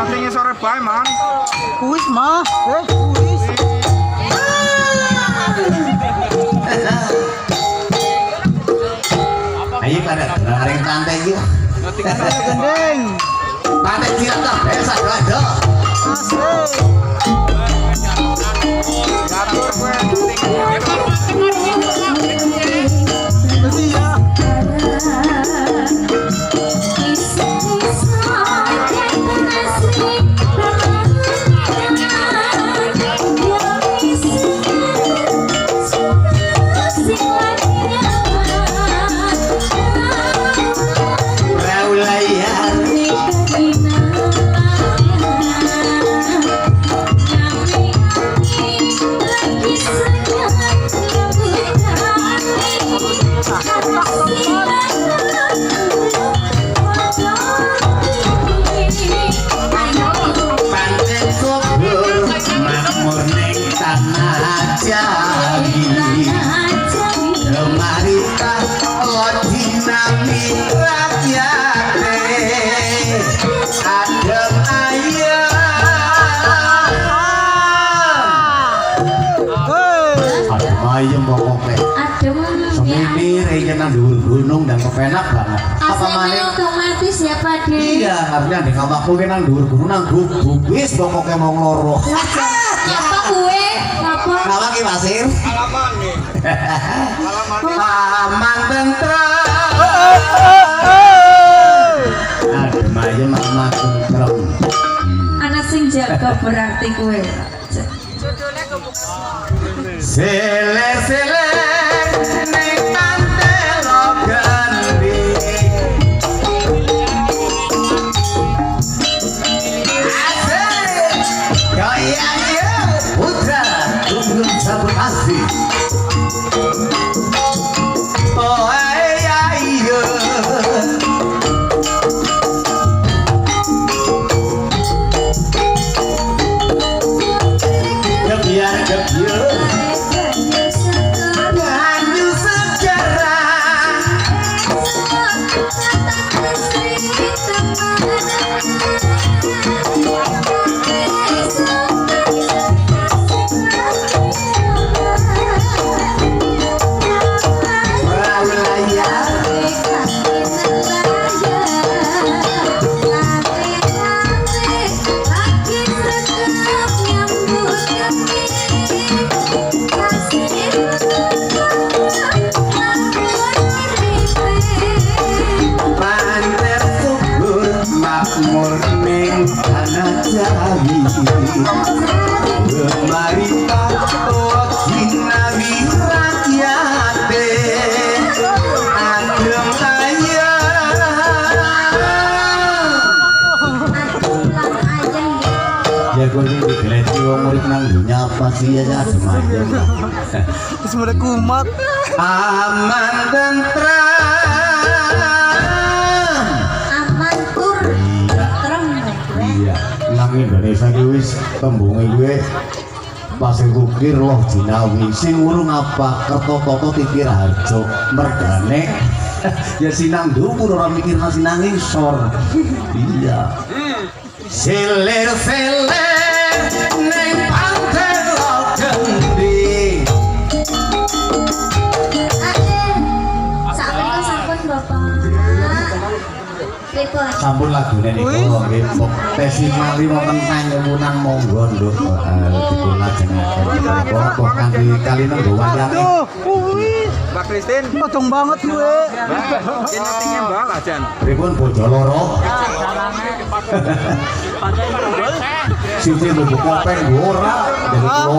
Nantinya sore bae, Man. Kuis mah, kuis. Ayo pada bareng pantai yuk. Gendeng. Pantai Cilandak desa Glado. Asik. Gatur gue. Berarti ya. Ayam pokoknya semini reja nang dhuwur gunung dan kepenak banget apa maning otomatis ya Pak De. Iya harusnya di kamarku kan nang dhuwur gunung nang gubis pokoknya mau ngeloro Ya Pak gue apa? kenapa ki Pasir? Halaman nih. Aman tentrem aduh ayam aman tentrem Anak sing jaga berarti gue. Seler-seler ning pantai Loganbi Asik goyang yo putra tunggu sabun asih oh ayo kebiar Banyu sejarah panter subur makmur ning tanah Jawi gemari patok sinawi rakyate adem ya gue ini digeleti wong murid nang dunya apa sih ya adem ayam Terus mulai kumat. aman tentrem Aman tur. Terem. iya nang Indonesia ki wis tembunge gue Pasir Kukir loh Jinawi sing urung apa Kertotoko Tikir Harjo mergane ya sinang dhuwur ora mikir sinang ngisor iya seler-seler ning pantai Loganbi Sampun Bapak. Pripun? sampun lagune niku nggih tesi mali wonten panjenengan monggo nduk dipulajengaken apa kanthi kalina nggo wayange Aduh, kuis. Mbak Kristin. Pocong banget gue. Ini nantinya Mbak Lajan. pripun bojo loro siji mlebu kopeng ora jadi